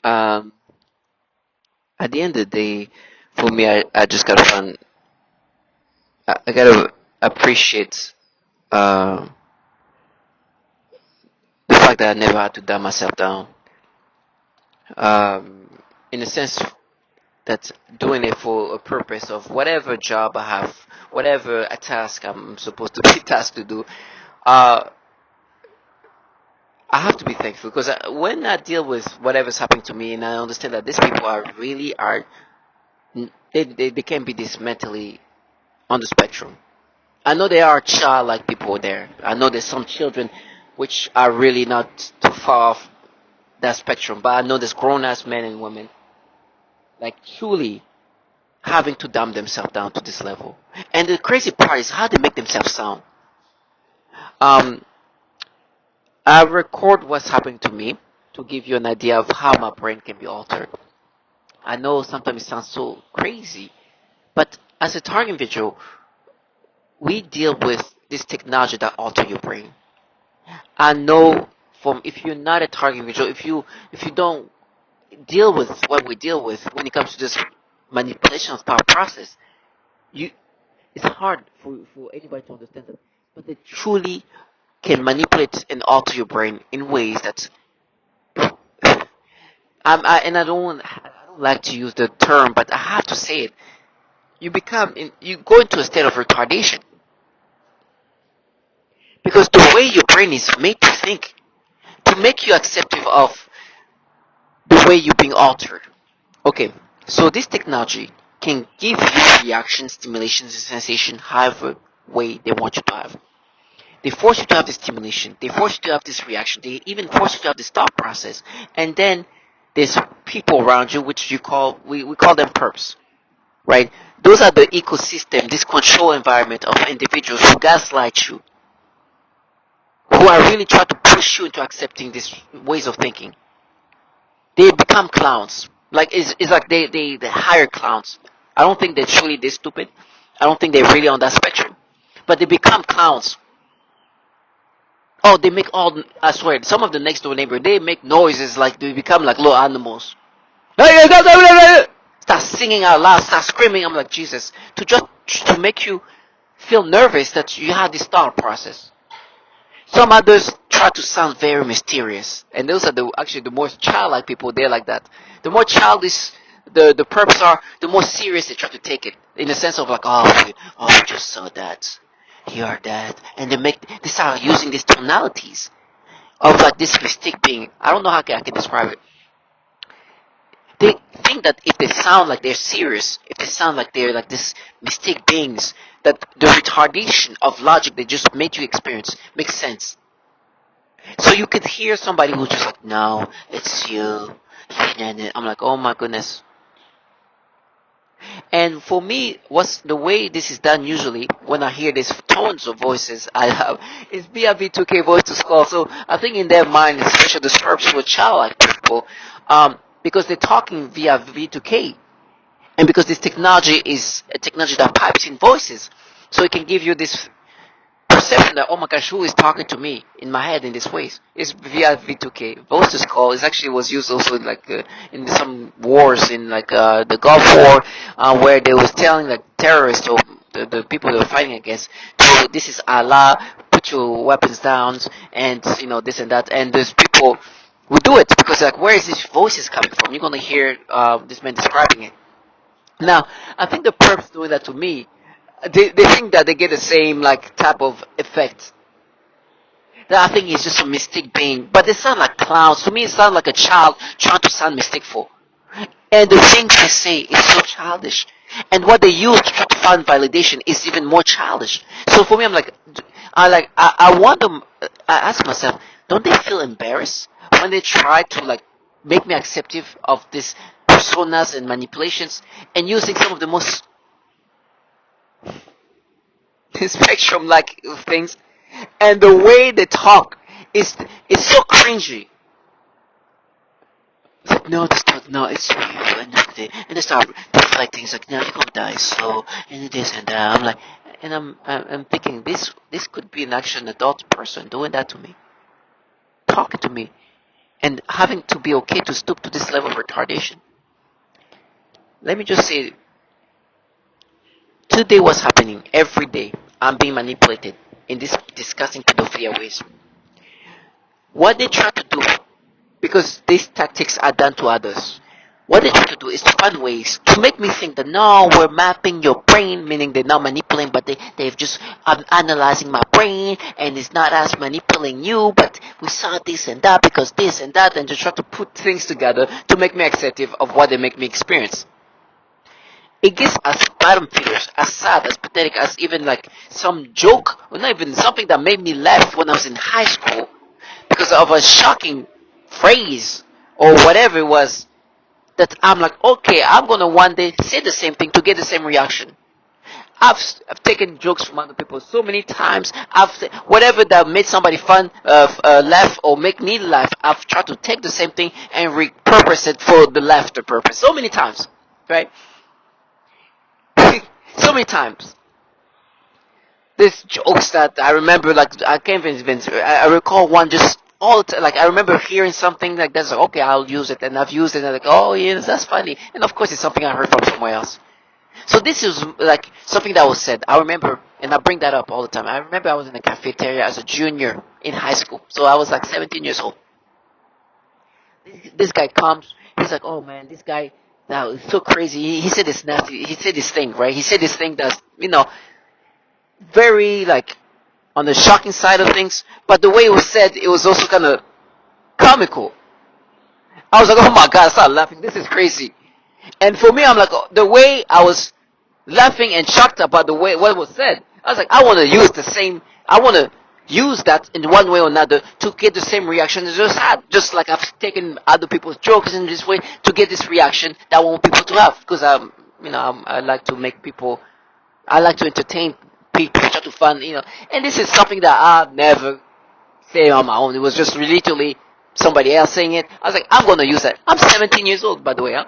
Um, at the end of the day, for me, I just gotta find, I gotta appreciate uh, the fact that I never had to dumb myself down. Um, in the sense that doing it for a purpose of whatever job I have, whatever a task I'm supposed to be tasked to do, uh, I have to be thankful because when I deal with whatever's happening to me, and I understand that these people are really are they can be this mentally on the spectrum. I know there are childlike people there. I know there's some children which are really not too far off that spectrum, but I know there's grown ass men and women like truly having to dumb themselves down to this level. And the crazy part is how they make themselves sound. Um, I record what's happening to me to give you an idea of how my brain can be altered. I know sometimes it sounds so crazy, but as a target individual, we deal with this technology that alter your brain. I know from if you're not a target individual, if you don't deal with what we deal with when it comes to this manipulation of thought process, you it's hard for anybody to understand that. But they truly can manipulate and alter your brain in ways that and I don't like to use the term, but I have to say it. You go into a state of retardation because the way your brain is made to think to make you acceptive of the way you're being altered. Okay, so this technology can give you reaction, stimulations, and sensation however way they want you to have. They force you to have this stimulation. They force you to have this reaction. They even force you to have this thought process. And then there's people around you, which we call them perps, right? Those are the ecosystem, this control environment of individuals who gaslight you, who are really trying to push you into accepting these ways of thinking. They become clowns. Like it's like they hire clowns. I don't think they're truly this stupid. I don't think they're really on that spectrum. But they become clowns. Oh, they make all. I swear, some of the next door neighbor they make noises like they become like little animals. Start singing out loud, start screaming. I'm like Jesus to make you feel nervous that you had this thought process. Some others try to sound very mysterious, and those are actually the more childlike people. They're like that. The more childish the perps are, the more serious they try to take it. In the sense of like, oh, I just saw that, you are that, and they start using these tonalities of like this mystic being. I don't know how I can describe it. They think that if they sound like they're serious, if they sound like they're like this mystic beings, that the retardation of logic they just made you experience makes sense. So you could hear somebody who's just like, no, it's you. And I'm like, oh my goodness. And for me, what's the way this is done usually when I hear these tones of voices I have is via V2K voice to skull. So I think in their mind, especially the Serbs who are childlike people, because they're talking via V2K, and because this technology is a technology that pipes in voices, so it can give you this perception that oh my gosh, who is talking to me in my head in this ways? It's via V2K. Voice to skull is actually was used also like in some wars in like the Gulf War where they was telling like terrorists or the people they were fighting against, this is Allah, put your weapons down, and you know this and that, and there's people who do it because like where is this voices coming from? You're gonna hear this man describing it. Now, I think the perps doing that to me, they think that they get the same like type of effect. That I think is just a mystic being, but they sound like clowns. To me, it sounds like a child trying to sound mysticful. And the things they say is so childish. And what they use to try to find validation is even more childish. So for me, I'm like, I wonder, I ask myself, don't they feel embarrassed when they try to like make me acceptive of these personas and manipulations and using some of the most spectrum like things, and the way they talk is so cringy. It's like, no, that's not, no, it's you, and they start deflecting. It's like, no, you're gonna die slow, and this and that. I'm like, and I'm thinking this could be an actual adult person doing that to me, talking to me. and having to be okay to stoop to this level of retardation. Let me just say, today what's happening every day. I'm being manipulated in this discussing pedophilia ways. What they try to do, because these tactics are done to others, what they try to do is to find ways to make me think that no, we're mapping your brain, meaning they're not manipulating, but they've just analyzing my brain, and it's not us manipulating you, but we saw this and that because this and that, and just try to put things together to make me acceptive of what they make me experience. It gets as bottom feeders, as sad, as pathetic, as even like some joke, or not even something that made me laugh when I was in high school because of a shocking phrase or whatever it was, that I'm like, okay, I'm gonna one day say the same thing to get the same reaction. I've taken jokes from other people so many times. Whatever that made somebody fun, laugh or make me laugh, I've tried to take the same thing and repurpose it for the laughter purpose so many times, right? So many times. There's jokes that I remember, like I can't even. I recall one just all the time. Like I remember hearing something like that's like, okay, I'll use it, and I've used it, and I'm like, oh yes, that's funny, and of course it's something I heard from somewhere else. So this is like something that was said. I remember, and I bring that up all the time. I remember I was in a cafeteria as a junior in high school, so I was like 17 years old. This guy comes, he's like, oh man, this guy now is so crazy. He said this nasty. He said this thing, right? He said this thing that's very like on the shocking side of things, but the way it was said, it was also kind of comical. I was like, oh my god, I started laughing. This is crazy. And for me, I'm like, the way I was laughing and shocked about the way what was said, I was like, I want to use the same. I want to use that in one way or another to get the same reaction as just had. Just like I've taken other people's jokes in this way to get this reaction that I want people to have. Because I like to make people. I like to entertain people, try to fun, And this is something that I never say on my own. It was just literally somebody else saying it. I was like, I'm gonna use that. I'm 17 years old, by the way, huh?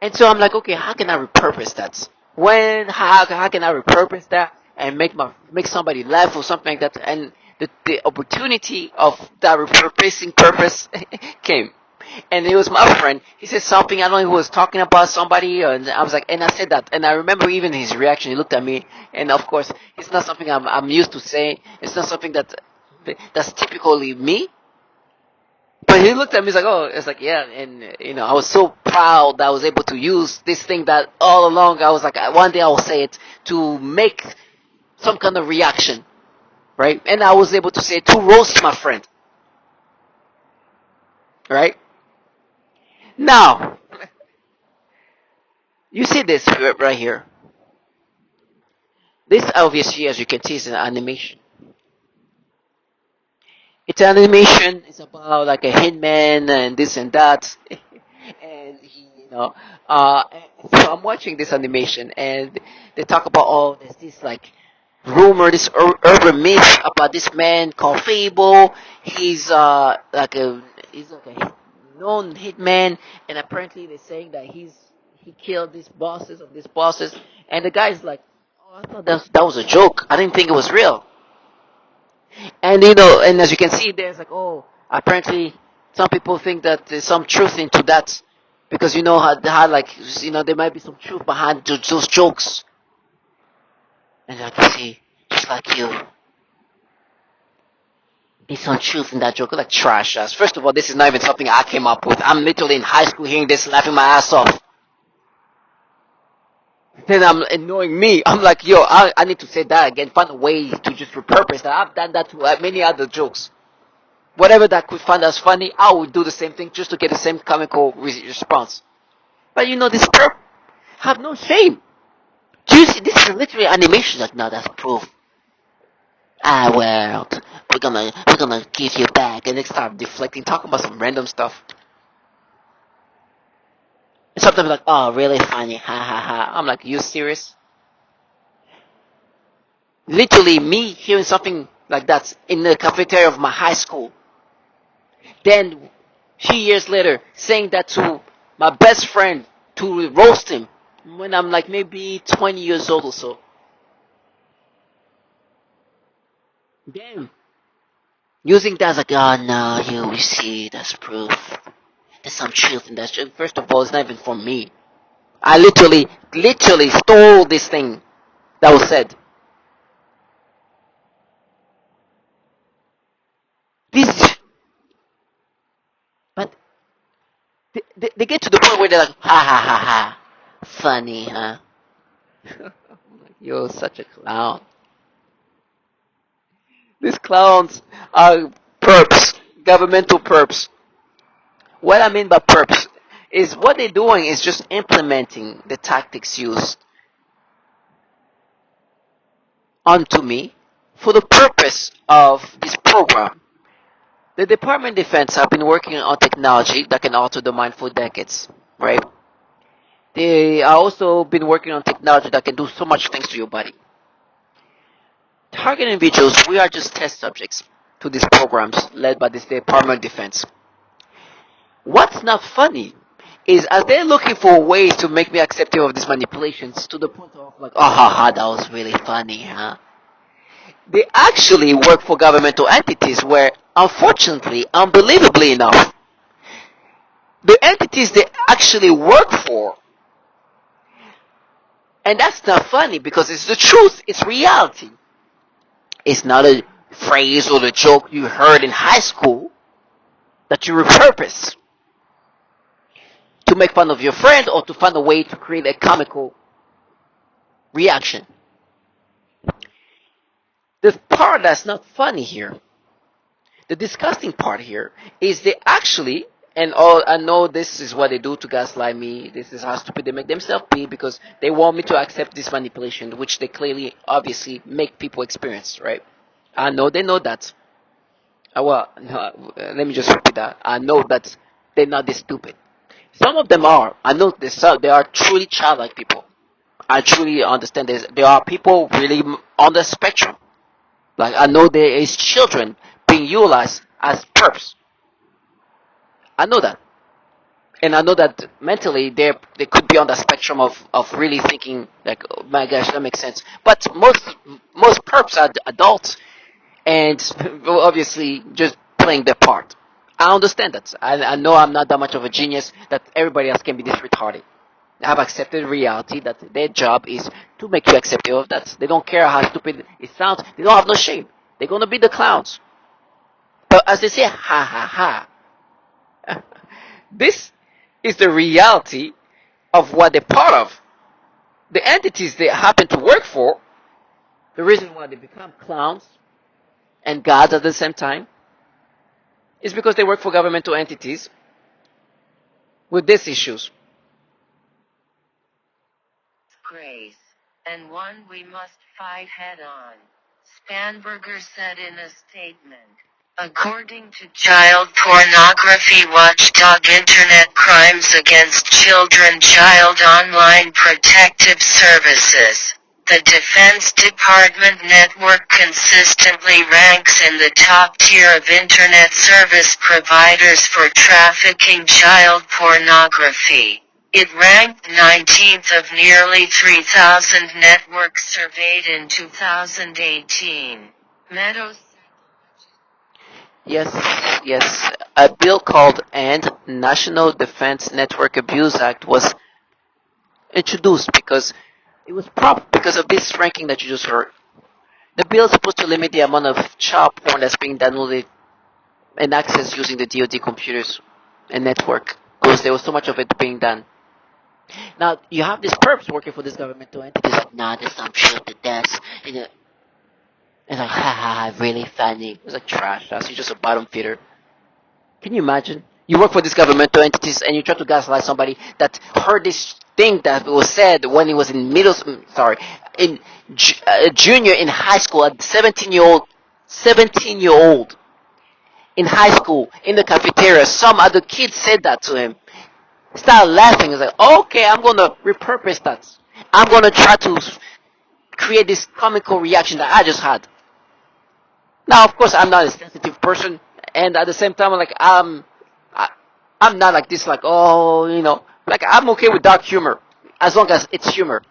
And so I'm like, okay, how can I repurpose that? How can I repurpose that and make somebody laugh or something like that? And the opportunity of that repurposing purpose came. And it was my friend. He said something. I don't know. He was talking about somebody, and I was like, and I said that, and I remember even his reaction. He looked at me, and of course, it's not something I'm used to saying. It's not something that's typically me. But he looked at me, he's like, oh, it's like, yeah, and I was so proud that I was able to use this thing that all along I was like, one day I will say it to make some kind of reaction, right? And I was able to say it to roast my friend, right? Now, you see this right here. This obviously, as you can see, is an animation. It's an animation. It's about like a hitman and this and that, and uh, so I'm watching this animation, and they talk about there's this like rumor, this urban myth about this man called Fable. He's like a known hitman, and apparently they're saying that he killed these bosses, and the guy's like, oh, I thought that was a joke. I didn't think it was real. And and as you can see, there's like, oh, apparently some people think that there's some truth into that, because how like there might be some truth behind those jokes. And I can see, just like you, there's some truth in that joke. Like trash ass. First of all, this is not even something I came up with. I'm literally in high school hearing this, laughing my ass off. Then I'm annoying me. I'm like, yo, I need to say that again. Find a way to just repurpose that. I've done that to many other jokes. Whatever that could find as funny, I would do the same thing just to get the same comical response. But this perp have no shame. Do you see? This is literally animation. Like, no, that's proof. Well, we're gonna give you back, and they start deflecting, talking about some random stuff. And sometimes like, oh, really funny, ha ha ha. I'm like, you serious? Literally, me hearing something like that in the cafeteria of my high school. Then, few years later, saying that to my best friend to roast him when I'm like maybe 20 years old or so. Damn. Using that as like, oh no, here we see, that's proof. There's some truth in that. First of all, it's not even from me. I literally stole this thing that was said. This, but they get to the point where they're like, ha ha ha ha, funny, huh? You're such a clown. These clowns are perps, governmental perps. What I mean by perps is what they're doing is just implementing the tactics used onto me for the purpose of this program. The Department of Defense have been working on technology that can alter the mind for decades, right? They are also been working on technology that can do so much things to your body. Target individuals, we are just test subjects to these programs led by this Department of Defense. What's not funny is as they're looking for ways to make me accepting of these manipulations to the point of like, oh ha ha, that was really funny, huh? They actually work for governmental entities where, unfortunately, unbelievably enough, the entities they actually work for, and that's not funny because it's the truth, it's reality. It's not a phrase or a joke you heard in high school that you repurpose to make fun of your friend or to find a way to create a comical reaction. The part that's not funny here, the disgusting part here, is they actually, and all I know this is what they do to gaslight me. This is how stupid they make themselves be because they want me to accept this manipulation, which they clearly, obviously, make people experience, right? I know they know that. Well, no, let me just repeat that. I know that they're not this stupid. Some of them are. I know this. They are truly childlike people. I truly understand this. There are people really on the spectrum. Like I know there is children being utilized as perps. I know that, and I know that mentally they could be on the spectrum of really thinking like, oh my gosh, that makes sense. But most perps are adults and obviously just playing their part. I understand that. I know I'm not that much of a genius that everybody else can be this retarded. I've accepted reality that their job is to make you accepting of that. They don't care how stupid it sounds. They don't have no shame. They're gonna be the clowns. But as they say, ha ha ha. This is the reality of what they're part of. The entities they happen to work for, the reason why they become clowns and gods at the same time, is because they work for governmental entities with these issues. Grace, and one we must fight head on, Spanberger said in a statement. According to child pornography watchdog Internet Crimes Against Children Child Online Protective Services, the Defense Department network consistently ranks in the top tier of Internet service providers for trafficking child pornography. It ranked 19th of nearly 3,000 networks surveyed in 2018. Meadows. Yes, yes. A bill called and National Defense Network Abuse Act was introduced because it was because of this ranking that you just heard. The bill is supposed to limit the amount of child porn that's being downloaded and accessed using the DoD computers and network because there was so much of it being done. Now you have these perps working for this governmental entities like, nah, there's some truth to this. And like, ha, really funny. It's like trash. That's you're just a bottom feeder. Can you imagine? You work for these governmental entities and you try to gaslight somebody that heard this thing that was said when he was in in junior in high school, a 17-year-old in high school in the cafeteria. Some other kid said that to him. Start laughing. It's like, okay, I'm gonna repurpose that. I'm gonna try to create this comical reaction that I just had. Now, of course, I'm not a sensitive person, and at the same time, I'm not like this, like, oh, like I'm okay with dark humor as long as it's humor.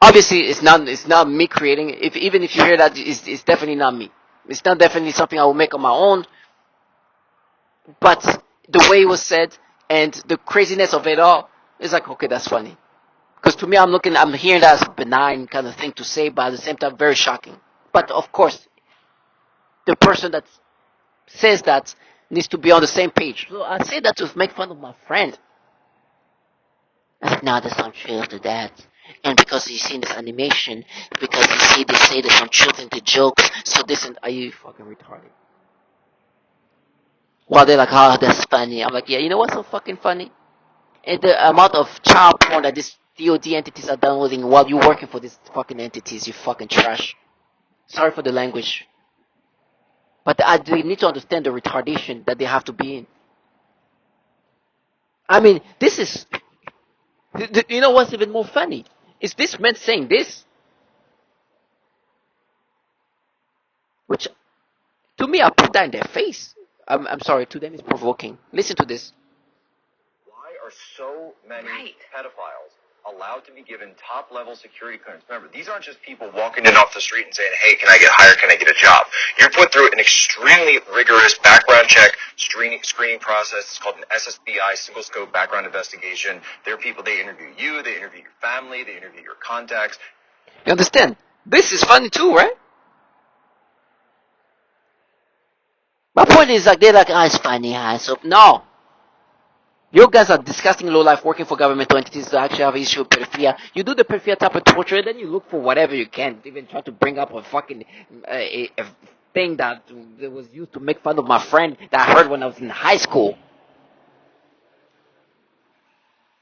Obviously, it's not me creating. Even if you hear that, it's definitely not me. It's not definitely something I will make on my own. But the way it was said and the craziness of it all is like, okay, that's funny. Because to me, I'm hearing that as a benign kind of thing to say, but at the same time, very shocking. But of course, the person that says that needs to be on the same page. So I say that to make fun of my friend. I said, no, there's some truth to that. And because you see this animation, because you see they say there's some truth in the jokes, so this and are you fucking retarded? Well, they're like, oh, that's funny. I'm like, yeah, you know what's so fucking funny? And the amount of child porn that these DOD entities are downloading while you're working for these fucking entities, you fucking trash. Sorry for the language. But they need to understand the retardation that they have to be in. I mean, this is... You know what's even more funny? Is this man saying this? Which, to me, I put that in their face. I'm sorry, to them it's provoking. Listen to this. Why are so many pedophiles allowed to be given top-level security clearance? Remember, these aren't just people walking in off the street and saying, hey, can I get hired, can I get a job? You're put through an extremely rigorous background check screening process. It's called an SSBI, single scope background investigation. There are people, they interview you, they interview your family, they interview your contacts. You understand? This is funny too, right? My point is like, they're like, oh, it's funny, so no. You guys are disgusting low life working for governmental entities to actually have an issue with pedophilia. You do the pedophilia type of torture, and then you look for whatever you can. Even try to bring up a fucking a thing that was used to make fun of my friend that I heard when I was in high school.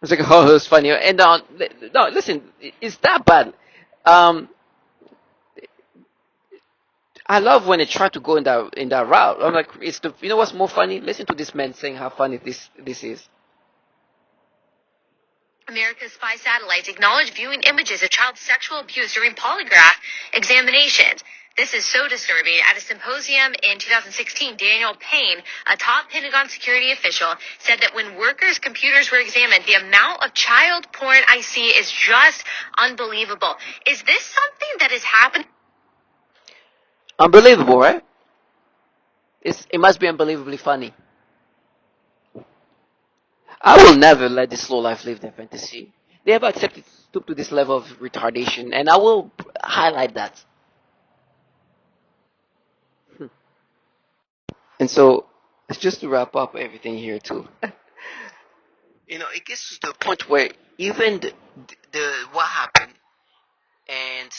It's like, oh, it's funny. And no, listen, it's that bad. I love when they try to go in that route. I'm like, you know what's more funny? Listen to this man saying how funny this is. America's spy satellites acknowledge viewing images of child sexual abuse during polygraph examinations. This is so disturbing. At a symposium in 2016, Daniel Payne, a top Pentagon security official, said that when workers' computers were examined, the amount of child porn I see is just unbelievable. Is this something that is happening? Unbelievable, right? It must be unbelievably funny. I will never let this low life live their fantasy. They have accepted to stoop to this level of retardation, and I will highlight that. And so, just to wrap up everything here too. It gets to the point where even the what happened and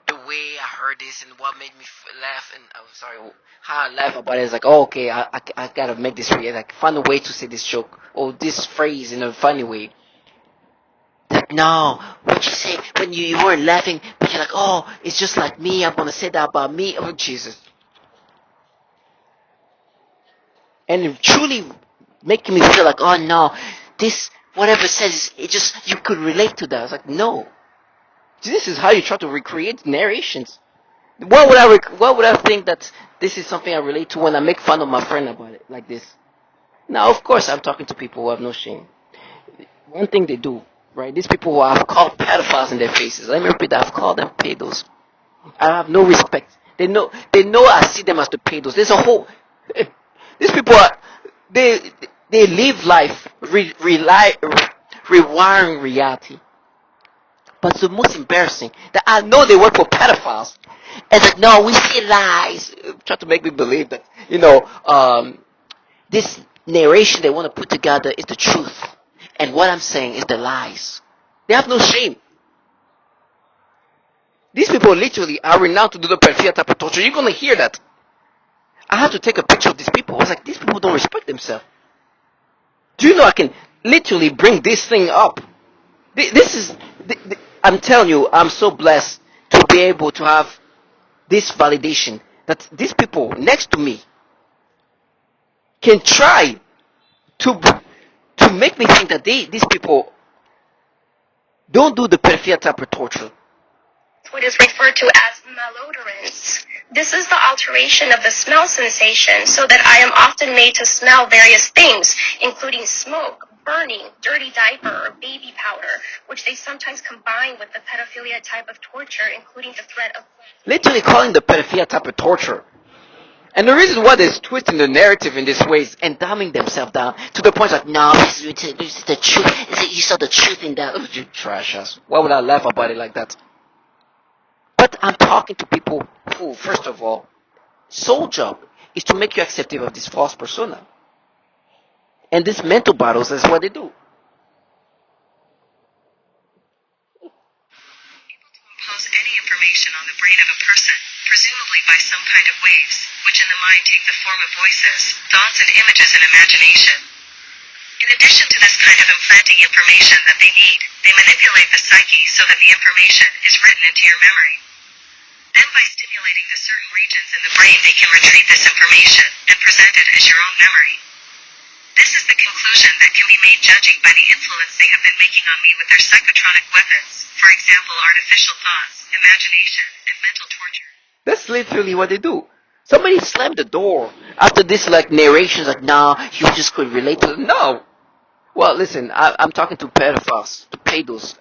the way I heard this and what made me laugh, and I'm sorry how I laugh about it is like, oh, okay, I gotta make this like find a way to say this joke or this phrase in a funny way. Like, no, what you say when you weren't laughing, but you're like, oh, it's just like me. I'm gonna say that about me. Oh, Jesus. And it truly making me feel like, oh no, this whatever it says, it just you could relate to that. I was like, no, this is how you try to recreate narrations. What would I think that this is something I relate to when I make fun of my friend about it like this? Now, of course, I'm talking to people who have no shame. One thing they do, right? These people who I've called pedophiles in their faces. Let me repeat that. I've called them pedos. I have no respect. They know I see them as the pedos. There's a whole. These people they live life rewiring reality. But it's the most embarrassing that I know they work for pedophiles, and that no, we see lies. Try to make me believe that this narration they want to put together is the truth, and what I'm saying is the lies. They have no shame. These people literally are renowned to do the pedophilia type of torture. You're gonna hear that. I had to take a picture of these people. I was like, these people don't respect themselves. Do you know I can literally bring this thing up? This is, I'm telling you, I'm so blessed to be able to have this validation that these people next to me can try to make me think that these people don't do the pedophilia type of torture. What is referred to as malodorance. This is the alteration of the smell sensation so that I am often made to smell various things, including smoke, burning, dirty diaper, or baby powder, which they sometimes combine with the pedophilia type of torture, including the threat of... Literally calling the pedophilia type of torture. And the reason why they're twisting the narrative in this way is and dumbing themselves down to the point like, no, this is the truth. You saw the truth in that. Oh, you trash ass. Why would I laugh about it like that? But I'm talking to people who, first of all, sole job is to make you accepting of this false persona. And these mental battles is what they do. Impose any information on the brain of a person, presumably by some kind of waves, which in the mind take the form of voices, thoughts and images and imagination. In addition to this kind of implanting information that they need, they manipulate the psyche so that the information is written into your memory. Then by stimulating the certain regions in the brain, they can retrieve this information and present it as your own memory. This is the conclusion that can be made judging by the influence they have been making on me with their psychotronic weapons, for example, artificial thoughts, imagination, and mental torture. That's literally what they do. Somebody slammed the door after this like narrations like, nah, you just couldn't relate to it. No. Well, listen, I'm talking to pedophiles, to pedos.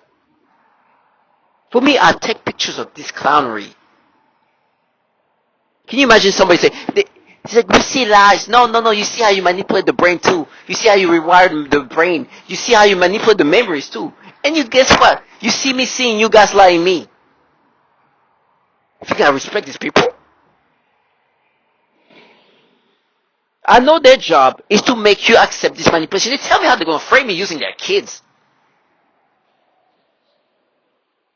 For me, I take pictures of this clownery. Can you imagine somebody say, it's like, we see lies. No, you see how you manipulate the brain too. You see how you rewire the brain. You see how you manipulate the memories too. And you guess what? You see me seeing you guys lying me. If you gotta respect these people. I know their job is to make you accept this manipulation. They tell me how they're gonna frame me using their kids.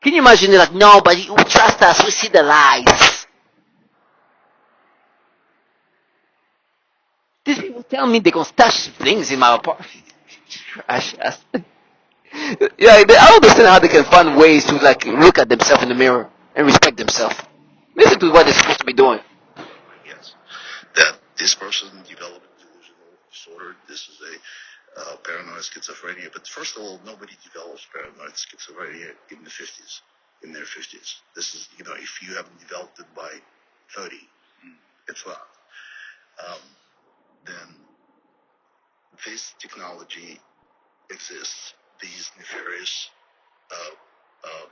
Can you imagine? They're like, no, but you trust us. We see the lies. These people tell me they're gonna stash things in my apartment. Trash ass. Yeah, I don't understand how they can find ways to like look at themselves in the mirror and respect themselves. Listen to what they're supposed to be doing. Yes, that this person developed delusional disorder. This is a paranoid schizophrenia. But first of all, nobody develops paranoid schizophrenia in the 50s, in their 50s. This is, if you haven't developed it by 30, it's not. Then this technology exists. These nefarious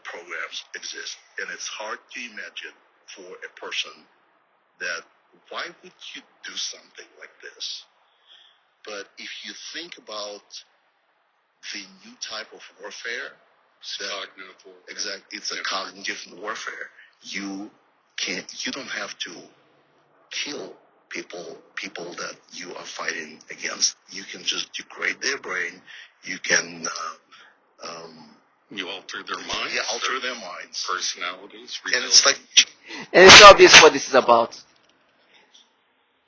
programs exist, and it's hard to imagine for a person that why would you do something like this? But if you think about the new type of warfare, it's a cognitive warfare. You don't have to kill people that you are fighting against. You can just degrade their brain. You can you alter their minds. Yeah, alter their minds, personalities, and it's like, and it's obvious what this is about.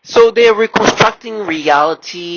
So they're reconstructing reality